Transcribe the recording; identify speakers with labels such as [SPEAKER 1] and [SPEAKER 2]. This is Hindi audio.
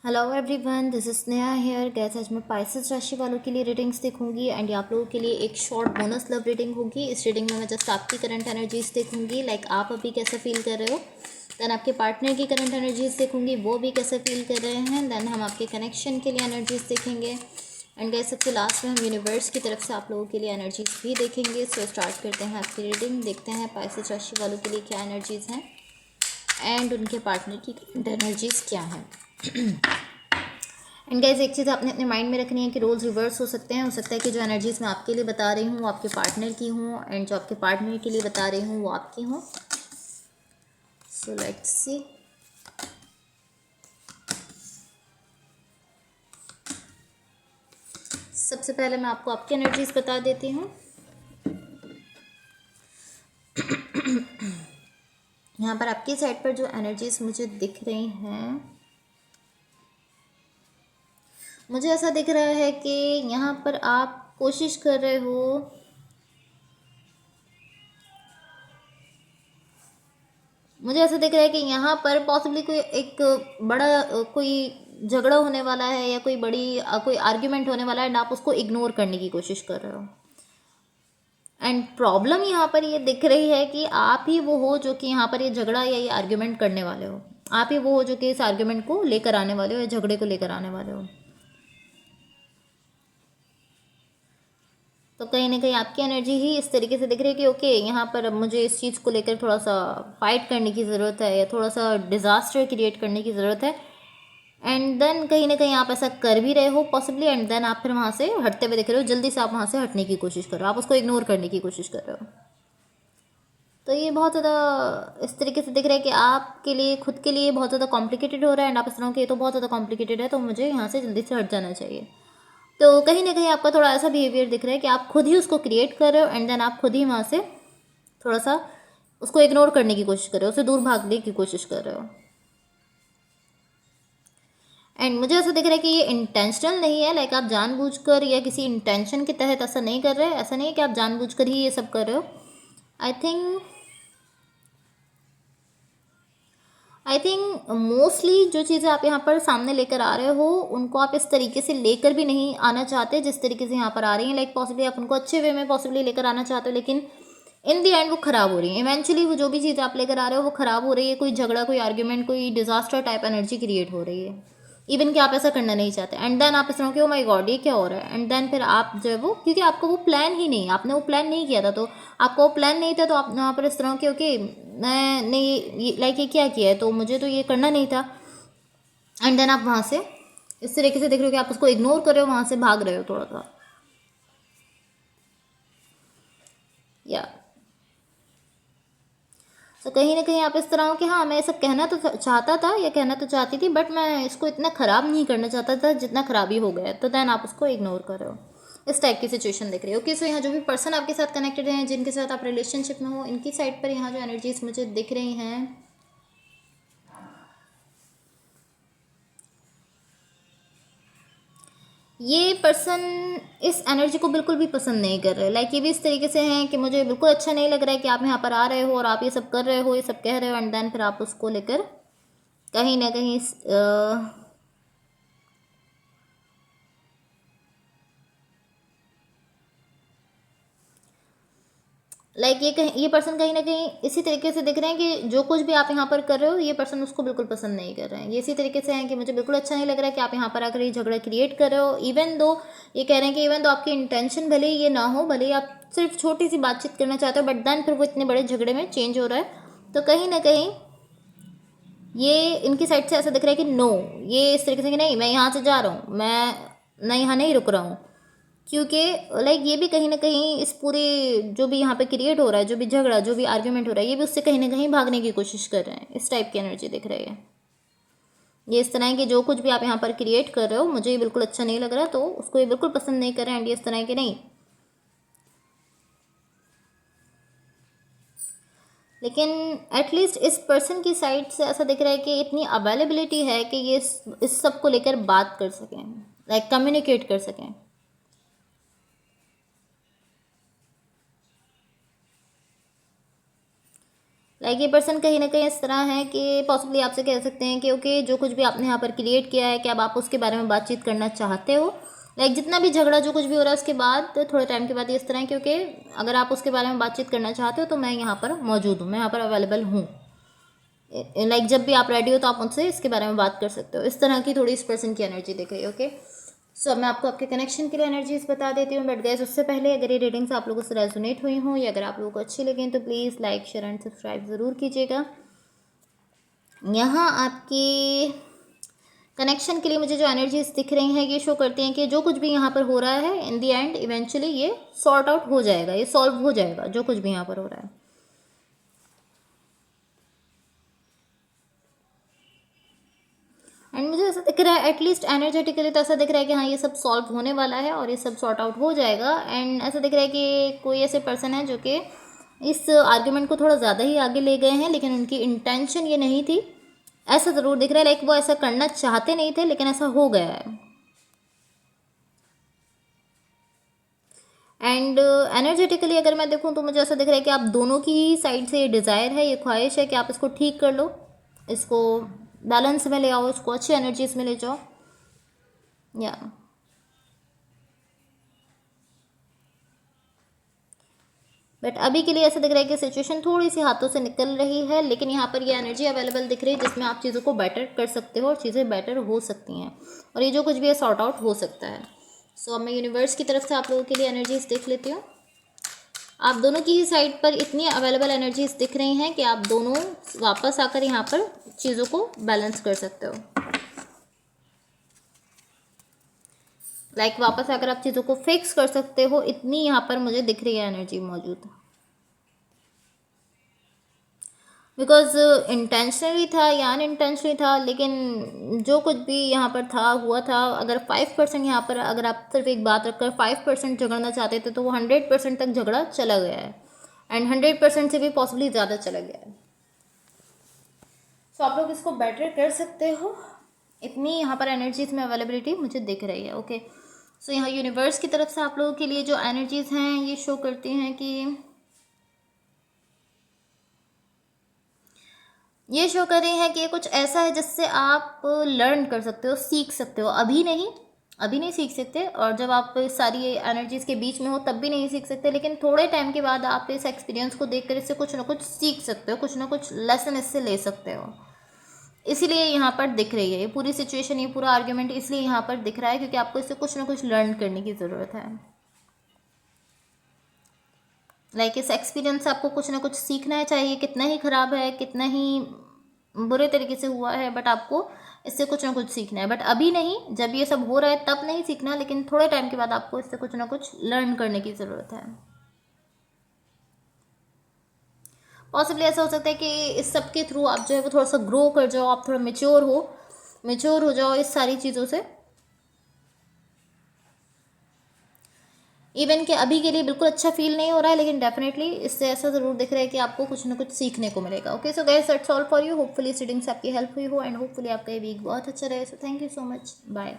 [SPEAKER 1] Hello everyone, this is Sneha here. Guys आज मैं पाइसेस राशि वालों के लिए रीडिंग्स देखूंगी एंड आप लोगों के लिए एक शॉर्ट बोनस लव रीडिंग होगी। इस रीडिंग में मैं जस्ट आपकी करंट एनर्जीज देखूंगी, लाइक आप अभी कैसा फील कर रहे हो। देन आपके पार्टनर की करंट एनर्जीज देखूंगी, वो भी कैसे फील कर रहे हैं। देन हम आपके कनेक्शन के लिए एनर्जीज देखेंगे एंड गैस सबसे लास्ट में हम यूनिवर्स की तरफ से आप लोगों के लिए एनर्जीज भी देखेंगे। सो स्टार्ट करते हैं आपकी रीडिंग, देखते हैं पाइसेस राशि वालों के लिए क्या एनर्जीज हैं एंड उनके पार्टनर की करंट एनर्जीज क्या हैं। एंड गाइज एक चीज़ आपने अपने माइंड में रखनी है कि रोल्स रिवर्स हो सकते हैं। हो सकता है कि जो एनर्जीज मैं आपके लिए बता रही हूँ वो आपके पार्टनर की हूँ एंड जो आपके पार्टनर के लिए बता रही हूँ वो आपकी हूँ। So let's see. सबसे पहले मैं आपको आपकी एनर्जीज बता देती हूँ। यहाँ पर आपकी साइड पर जो एनर्जीज मुझे दिख रही हैं, मुझे ऐसा दिख रहा है कि यहाँ पर आप कोशिश कर रहे हो मुझे ऐसा दिख रहा है कि यहाँ पर पॉसिबली कोई एक बड़ा कोई झगड़ा होने वाला है या कोई बड़ी कोई आर्ग्यूमेंट होने वाला है एंड आप उसको इग्नोर करने की कोशिश कर रहे हो। एंड प्रॉब्लम यहाँ पर ये दिख रही है कि आप ही वो हो जो कि यहाँ पर ये झगड़ा या ये आर्ग्यूमेंट करने वाले हो। आप ही वो हो जो कि इस आर्ग्यूमेंट को लेकर आने वाले हो या झगड़े को लेकर आने वाले हो। तो कहीं ना कहीं आपकी एनर्जी ही इस तरीके से दिख रही है कि ओके यहाँ पर अब मुझे इस चीज़ को लेकर थोड़ा सा फाइट करने की ज़रूरत है या थोड़ा सा डिज़ास्टर क्रिएट करने की ज़रूरत है। एंड देन कहीं ना कहीं आप ऐसा कर भी रहे हो पॉसिबली एंड देन आप फिर वहाँ से हटते हुए दिख रहे हो। जल्दी से आप वहाँ से हटने की कोशिश कर रहे हो, आप उसको इग्नोर करने की कोशिश कर रहे हो। तो ये बहुत ज़्यादा इस तरीके से दिख रहा है कि आपके लिए खुद के लिए बहुत ज़्यादा कॉम्प्लिकेटेड हो रहा है एंड आप इस तरह के ये तो बहुत ज़्यादा कॉम्प्लिकेटेड है, तो मुझे यहाँ से जल्दी से हट जाना चाहिए। तो कहीं ना कहीं आपका थोड़ा ऐसा बिहेवियर दिख रहा है कि आप खुद ही उसको क्रिएट कर रहे हो एंड देन आप खुद ही वहाँ से थोड़ा सा उसको इग्नोर करने की कोशिश कर रहे हो, उससे दूर भागने की कोशिश कर रहे हो। एंड मुझे ऐसा दिख रहा है कि ये इंटेंशनल नहीं है, लाइक आप जानबूझकर या किसी इंटेंशन के तहत ऐसा नहीं कर रहे हैं। ऐसा नहीं है कि आप जानबूझकर ही ये सब कर रहे हो। आई थिंक मोस्टली जो चीज़ें आप यहाँ पर सामने लेकर आ रहे हो उनको आप इस तरीके से लेकर भी नहीं आना चाहते जिस तरीके से यहाँ पर आ रही हैं। लाइक पॉसिबली आप उनको अच्छे वे में पॉसिबली लेकर आना चाहते हो, लेकिन इन दी एंड वो ख़राब हो रही है। इवेंचुअली वो जो भी चीज़ आप लेकर आ रहे हो वो ख़राब हो रही है। कोई झगड़ा, कोई आर्ग्यूमेंट, कोई डिजास्टर टाइप एनर्जी क्रिएट हो रही है। इवन कि आप ऐसा करना नहीं चाहते एंड देन आप इस तरह के ओ माई गॉड ये क्या हो रहा है। एंड देन फिर आप जो है वो, क्योंकि आपको वो प्लान ही नहीं, आपने वो प्लान नहीं किया था, तो आपको वो प्लान नहीं था तो आप वहाँ पर इस तरह के ओके मैंने लाइक ये क्या किया है तो मुझे तो ये करना नहीं था। एंड देन आप वहाँ से इस तरीके से देख रहे हो कि आप उसको इग्नोर कर रहे हो, वहाँ से भाग रहे हो थोड़ा सा। या तो कहीं ना कहीं आप इस तरह हो कि हाँ मैं ये सब कहना तो चाहता था या कहना तो चाहती थी, बट मैं इसको इतना ख़राब नहीं करना चाहता था जितना ख़राब ही हो गया, तो देन आप उसको इग्नोर कर रहे हो। इस टाइप की सिचुएशन दिख रही है। ओके, सो यहाँ जो भी पर्सन आपके साथ कनेक्टेड हैं, जिनके साथ आप रिलेशनशिप में हो, इनकी साइड पर यहाँ जो एनर्जीज मुझे दिख रही हैं, ये पर्सन इस एनर्जी को बिल्कुल भी पसंद नहीं कर रहे। लाइक ये भी इस तरीके से हैं कि मुझे बिल्कुल अच्छा नहीं लग रहा है कि आप यहाँ पर आ रहे हो और आप ये सब कर रहे हो, ये सब कह रहे हो एंड देन फिर आप उसको लेकर कहीं ना कहीं लाइक ये पर्सन कहीं ना कहीं इसी तरीके से दिख रहे हैं कि जो कुछ भी आप यहाँ पर कर रहे हो ये पर्सन उसको बिल्कुल पसंद नहीं कर रहे हैं। ये इसी तरीके से हैं कि मुझे बिल्कुल अच्छा नहीं लग रहा है कि आप यहाँ पर आकर ये झगड़ा क्रिएट कर रहे हो। इवन दो ये कह रहे हैं कि इवन दो आपकी इंटेंशन भले ही ये ना हो, भले ही आप सिर्फ छोटी सी बातचीत करना चाहते हो, बट देन फिर वो इतने बड़े झगड़े में चेंज हो रहा है। तो कहीं ना कहीं ये इनकी साइड से ऐसा दिख रहा है कि नो, ये इस तरीके से कि नहीं मैं यहाँ से जा रहा हूँ, मैं यहाँ नहीं रुक रहा हूँ। क्योंकि लाइक ये भी कहीं ना कहीं इस पूरे जो भी यहाँ पे क्रिएट हो रहा है, जो भी झगड़ा, जो भी आर्ग्यूमेंट हो रहा है, ये भी उससे कहीं ना कहीं भागने की कोशिश कर रहे हैं। इस टाइप की एनर्जी दिख रही है। ये इस तरह की जो कुछ भी आप यहाँ पर क्रिएट कर रहे हो मुझे ये बिल्कुल अच्छा नहीं लग रहा, तो उसको ये बिल्कुल पसंद नहीं कर रहे हैं। एंड ये इस तरह के नहीं, लेकिन एटलीस्ट इस पर्सन की साइड से ऐसा दिख रहा है कि इतनी अवेलेबिलिटी है कि ये इस सब को लेकर बात कर सकें, लाइक कम्युनिकेट कर सकें। लाइक ये पर्सन कहीं ना कहीं इस तरह है कि पॉसिबली आपसे कह सकते हैं कि ओके जो कुछ भी आपने यहाँ पर क्रिएट किया है, कि अब आप उसके बारे में बातचीत करना चाहते हो। लाइक जितना भी झगड़ा जो कुछ भी हो रहा है उसके बाद थोड़े टाइम के बाद ये इस तरह है, क्योंकि अगर आप उसके बारे में बातचीत करना चाहते हो तो मैं यहाँ पर मौजूद हूँ, मैं यहाँ पर अवेलेबल हूँ। लाइक जब भी आप रेडी हो तो आप मुझसे इसके बारे में बात कर सकते हो। इस तरह की थोड़ी इस पर्सन की एनर्जी दिख रही है। ओके, सो अब मैं आपको आपके कनेक्शन के लिए एनर्जीज बता देती हूँ। बट गाइस उससे पहले अगर ये रीडिंग्स आप लोगों से रेजोनेट हुई हों या अगर आप लोगों को अच्छी लगें तो please like share and subscribe ज़रूर कीजिएगा। यहाँ आपकी कनेक्शन के लिए मुझे जो एनर्जीज दिख रही हैं ये शो करती हैं कि जो कुछ भी यहाँ पर हो रहा है इन दी एंड इवेंचुअली ये सॉर्ट आउट हो जाएगा, ये सॉल्व हो जाएगा जो कुछ भी यहाँ पर हो रहा है। एंड मुझे ऐसा दिख रहा है एटलीस्ट एनर्जेटिकली तो ऐसा दिख रहा है कि हाँ ये सब सॉल्व होने वाला है और ये सब सॉर्ट आउट हो जाएगा। एंड ऐसा दिख रहा है कि कोई ऐसे पर्सन है जो कि इस आर्ग्यूमेंट को थोड़ा ज़्यादा ही आगे ले गए हैं, लेकिन उनकी इंटेंशन ये नहीं थी, ऐसा ज़रूर दिख रहा है। लाइक वो ऐसा करना चाहते नहीं थे लेकिन ऐसा हो गया है। एंड एनर्जेटिकली अगर मैं देखूँ तो मुझे ऐसा दिख रहा है कि आप दोनों की ही साइड से ये डिज़ायर है, ये ख्वाहिश है कि आप इसको ठीक कर लो, इसको बैलेंस में ले आओ, इसको अच्छी एनर्जीज में ले जाओ। या बट अभी के लिए ऐसा दिख रहा है कि सिचुएशन थोड़ी सी हाथों से निकल रही है, लेकिन यहाँ पर ये एनर्जी अवेलेबल दिख रही है जिसमें आप चीज़ों को बेटर कर सकते हो और चीज़ें बेटर हो सकती हैं और ये जो कुछ भी है सॉर्ट आउट हो सकता है। सो अब मैं यूनिवर्स की तरफ से आप लोगों के लिए एनर्जीज देख लेती हूँ। आप दोनों की ही साइड पर इतनी अवेलेबल एनर्जीज दिख रही हैं कि आप दोनों वापस आकर यहाँ पर चीज़ों को बैलेंस कर सकते हो। लाइक वापस आकर आप चीज़ों को फिक्स कर सकते हो, इतनी यहाँ पर मुझे दिख रही है एनर्जी मौजूद। बिकॉज इंटेंशनली था या अनइंटेंशनली था, लेकिन जो कुछ भी यहाँ पर था हुआ था। अगर 5% यहाँ पर अगर आप सिर्फ एक बात रखकर 5% झगड़ना चाहते थे तो वो 100% तक झगड़ा चला गया है एंड 100% से भी पॉसिबली ज़्यादा चला गया है। सो आप लोग इसको बेटर कर सकते हो, इतनी यहाँ पर एनर्जीज में अवेलेबिलिटी मुझे दिख रही है। ओके, सो यहाँ यूनिवर्स की तरफ से आप लोगों के लिए जो एनर्जीज हैं ये शो करती हैं कि ये शो कर रही है कि ये कुछ ऐसा है जिससे आप लर्न कर सकते हो, सीख सकते हो। अभी नहीं सीख सकते, और जब आप सारी एनर्जीज के बीच में हो तब भी नहीं सीख सकते, लेकिन थोड़े टाइम के बाद आप इस एक्सपीरियंस को देखकर इससे कुछ ना कुछ सीख सकते हो, कुछ ना कुछ लेसन इससे ले सकते हो। इसीलिए यहाँ पर दिख रही है ये पूरी सिचुएशन, ये पूरा आर्ग्यूमेंट इसलिए यहाँ पर दिख रहा है क्योंकि आपको इससे कुछ ना कुछ लर्न करने की ज़रूरत है। लाइक इस एक्सपीरियंस से आपको कुछ ना कुछ सीखना है, चाहिए कितना ही ख़राब है, कितना ही बुरे तरीके से हुआ है, बट आपको इससे कुछ ना कुछ सीखना है। बट अभी नहीं, जब ये सब हो रहा है तब नहीं सीखना, लेकिन थोड़े टाइम के बाद आपको इससे कुछ ना कुछ लर्न करने की ज़रूरत है। पॉसिबली ऐसा हो सकता है कि इस सब के थ्रू आप जो है वो थोड़ा सा ग्रो कर जाओ, आप थोड़ा मेच्योर हो जाओ इस सारी चीज़ों से। इवन कि अभी के लिए बिल्कुल अच्छा फील नहीं हो रहा है, लेकिन डेफिनेटली इससे ऐसा ज़रूर दिख रहा है कि आपको कुछ ना कुछ सीखने को मिलेगा। Okay, so guys that's all for you. Hopefully इस रीडिंग से आपकी हेल्प हुई हो एंड होपफुली आपका ये वीक बहुत अच्छा रहे। So thank you so much, bye.